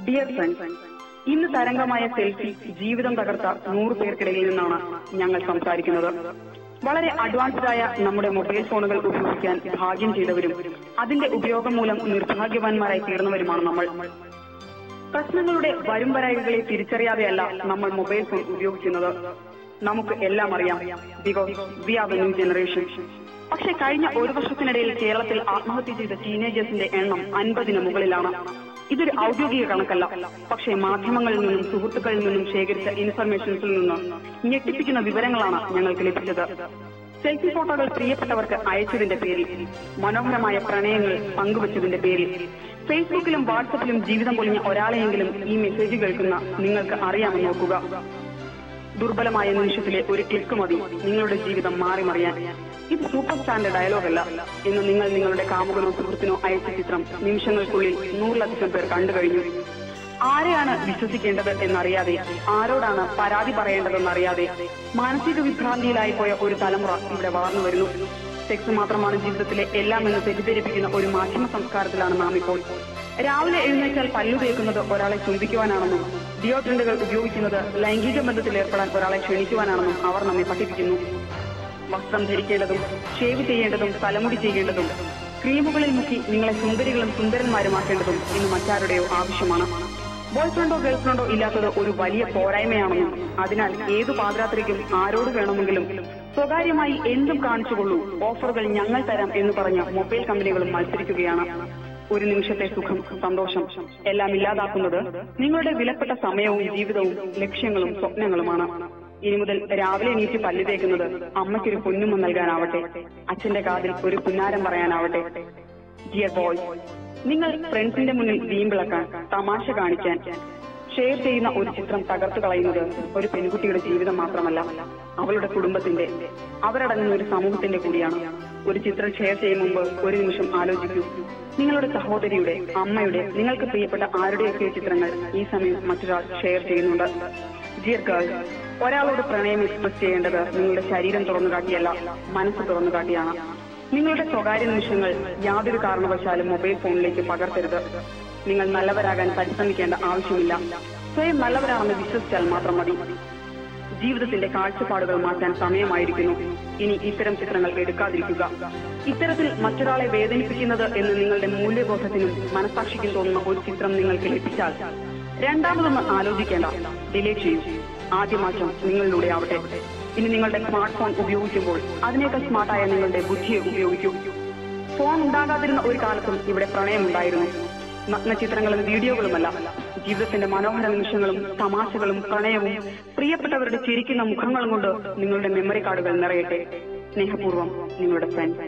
Dear friends, ഇന്ന് തരംഗമായ selfie ജീവിതം തകർത്ത 100 പേർക്കിടയിൽ നിന്നാണ് ഞങ്ങൾ സംസാരിക്കുന്നത്. വളരെ അഡ്വാൻസ്ഡായ നമ്മുടെ മൊബൈൽ ഫോണുകൾ ഉപയോഗിക്കാൻ ഭാഗ്യം ചെയ്തവരും അതിന്റെ ഉപയോഗം മൂലം നിർഭാഗ്യവാന്മാരായി തീർന്നവരുമാണ് നമ്മൾ. പ്രശ്നങ്ങളുടെ വരുംവരായികളെ തിരിച്ചറിയാതെയല്ല നമ്മൾ മൊബൈൽ ഫോൺ ഉപയോഗിക്കുന്നത്. നമുക്ക് എല്ലാം അറിയാം, because we are the new generation. പക്ഷെ കഴിഞ്ഞ ഒരു വർഷത്തിനിടയിൽ കേരളത്തിൽ ആത്മഹത്യ ചെയ്ത ടീനേജേഴ്സിന്റെ എണ്ണം 50-ന് മുകളിലാണ്. ഇതൊരു ഔദ്യോഗിക കണക്കല്ല, പക്ഷേ മാധ്യമങ്ങളിൽ നിന്നും സുഹൃത്തുക്കളിൽ നിന്നും ശേഖരിച്ച ഇൻഫർമേഷൻസിൽ നിന്ന് ഞെട്ടിപ്പിക്കുന്ന വിവരങ്ങളാണ് ഞങ്ങൾക്ക് ലഭിച്ചത്. സെൽഫി ഫോട്ടോകൾ പ്രിയപ്പെട്ടവർക്ക് അയച്ചതിന്റെ പേരിൽ, മനോഹരമായ പ്രണയങ്ങൾ പങ്കുവച്ചതിന്റെ പേരിൽ, ഫേസ്ബുക്കിലും വാട്സപ്പിലും ജീവിതം പൊളിഞ്ഞ ഒരാളെയെങ്കിലും ഈ മെസ്സേജ് കേൾക്കുന്ന നിങ്ങൾക്ക് അറിയാമെന്ന് നോക്കുക. ദുർബലമായ നിമിഷത്തിലെ ഒരു ക്ലിക്ക് മതി നിങ്ങളുടെ ജീവിതം മാറിമറിയാൻ. ഇത് സൂപ്പർ സ്റ്റാറിന്റെ ഡയലോഗല്ല എന്ന് നിങ്ങൾ നിങ്ങളുടെ കാമുകനോ സുഹൃത്തിനോ അയച്ച ചിത്രം നിമിഷങ്ങൾക്കുള്ളിൽ 100-ലധികം പേർ കണ്ടുകഴിഞ്ഞു. ആരെയാണ് വിശ്വസിക്കേണ്ടത് എന്നറിയാതെ, ആരോടാണ് പരാതി പറയേണ്ടതെന്നറിയാതെ മാനസിക വിഭ്രാന്തിയിലായിപ്പോയ ഒരു തലമുറ ഇവിടെ വളർന്നു വരുന്നു. സെക്സ് മാത്രമാണ് ജീവിതത്തിലെ എല്ലാം എന്ന് തെറ്റിദ്ധരിപ്പിക്കുന്ന ഒരു മാധ്യമ സംസ്കാരത്തിലാണ് നാം ഇപ്പോൾ. രാവിലെ എഴുന്നേറ്റാൽ പല്ലു തേക്കുന്നത് ഒരാളെ ചുംബിക്കുവാനാണെന്നും ഡിയോഡ്രന്റുകൾ ഉപയോഗിക്കുന്നത് ലൈംഗിക ബന്ധത്തിൽ ഏർപ്പെടാൻ ഒരാളെ ക്ഷണിക്കുവാനാണെന്നും അവർ നമ്മെ പഠിപ്പിക്കുന്നു. വസ്ത്രം ധരിക്കേണ്ടതും ഷേവ് ചെയ്യേണ്ടതും തലമുടി ചെയ്യേണ്ടതും ക്രീമുകളിൽ മുക്കി നിങ്ങളെ സുന്ദരികളും സുന്ദരന്മാരുമാക്കേണ്ടതും ഇന്ന് മറ്റാരുടെയോ ആവശ്യമാണ്. ബോയ് ഫ്രണ്ടോ ഗേൾ ഫ്രണ്ടോ ഇല്ലാത്തത് ഒരു വലിയ പോരായ്മയാണെന്നും അതിനാൽ ഏതു പാദയാത്രയ്ക്കും ആരോട് വേണമെങ്കിലും സ്വകാര്യമായി എന്തും കാണിച്ചുകൊള്ളൂ, ഓഫറുകൾ ഞങ്ങൾ തരാം എന്ന് പറഞ്ഞ മൊബൈൽ കമ്പനികളും മത്സരിക്കുകയാണ്. ഒരു നിമിഷത്തെ സുഖം, സന്തോഷം എല്ലാം ഇല്ലാതാക്കുന്നത് നിങ്ങളുടെ വിലപ്പെട്ട സമയവും ജീവിതവും ലക്ഷ്യങ്ങളും സ്വപ്നങ്ങളുമാണ്. ഇനി മുതൽ രാവിലെ എണീറ്റ് പല്ല് തേക്കുന്നത് അമ്മയ്ക്കൊരു പൊന്നുമ നൽകാനാവട്ടെ, അച്ഛന്റെ കാതിൽ ഒരു പുന്നാരം പറയാനാവട്ടെ. ഡിയർ ബോയ്സ്, നിങ്ങൾ ഫ്രണ്ട്സിന്റെ മുന്നിൽ വീമ്പിളക്കാൻ, തമാശ കാണിക്കാൻ ഷെയർ ചെയ്യുന്ന ഒരു ചിത്രം തകർത്തു കളയുന്നത് ഒരു പെൺകുട്ടിയുടെ ജീവിതം മാത്രമല്ല, അവളുടെ കുടുംബത്തിന്റെ, അവരടങ്ങുന്ന ഒരു സമൂഹത്തിന്റെ കൂടിയാണ്. ഒരു ചിത്രം ഷെയർ ചെയ്യും മുമ്പ് ഒരു നിമിഷം ആലോചിക്കൂ. നിങ്ങളുടെ സഹോദരിയുടെ, അമ്മയുടെ, നിങ്ങൾക്ക് പ്രിയപ്പെട്ട ആരുടെയൊക്കെ ചിത്രങ്ങൾ ഈ സമയം മറ്റൊരാൾ ഷെയർ ചെയ്യുന്നുണ്ട്. ഡിയർ ഗേൾ, ഒരാളോട് പ്രണയം എക്സ്പ്രസ് ചെയ്യേണ്ടത് നിങ്ങളുടെ ശരീരം തുറന്നു കാട്ടിയല്ല, മനസ്സ് തുറന്നു കാട്ടിയാണ്. നിങ്ങളുടെ സ്വകാര്യ നിമിഷങ്ങൾ യാതൊരു കാരണവശാലും മൊബൈൽ ഫോണിലേക്ക് പകർത്തരുത്. നിങ്ങൾ നല്ലവരാകാൻ പരിശ്രമിക്കേണ്ട ആവശ്യമില്ല, സ്വയം നല്ലവരാണെന്ന് വിശ്വസിച്ചാൽ മാത്രം മതി. ജീവിതത്തിന്റെ കാഴ്ചപ്പാടുകൾ മാറ്റാൻ സമയമായിരിക്കുന്നു. ഇനി ഇത്തരം ചിത്രങ്ങൾ എടുക്കാതിരിക്കുക. ഇത്തരത്തിൽ മറ്റൊരാളെ വേദനിപ്പിക്കുന്നത് എന്ന് നിങ്ങളുടെ മൂല്യബോധത്തിനും മനസാക്ഷിക്കും തോന്നുന്ന ഒരു ചിത്രം നിങ്ങൾക്ക് ലഭിച്ചാൽ രണ്ടാമതൊന്ന് ആലോചിക്കേണ്ട, ഡിലീറ്റ് ചെയ്യൂ. ആദ്യ മാറ്റം നിങ്ങളിലൂടെ ആവട്ടെ. ഇനി നിങ്ങളുടെ സ്മാർട്ട് ഫോൺ ഉപയോഗിക്കുമ്പോൾ അതിനേക്കാൾ സ്മാർട്ടായ നിങ്ങളുടെ ബുദ്ധിയെ ഉപയോഗിക്കൂ. ഫോൺ ഉണ്ടാകാതിരുന്ന ഒരു കാലത്തും ഇവിടെ പ്രണയമുണ്ടായിരുന്നു. നഗ്ന ചിത്രങ്ങളും വീഡിയോകളുമല്ല, ജീവിതത്തിന്റെ മനോഹര നിമിഷങ്ങളും തമാശകളും പ്രണയവും പ്രിയപ്പെട്ടവരുടെ ചിരിക്കുന്ന മുഖങ്ങളും കൊണ്ട് നിങ്ങളുടെ മെമ്മറി കാർഡുകൾ നിറയട്ടെ. സ്നേഹപൂർവ്വം, നിങ്ങളുടെ ഫ്രണ്ട്.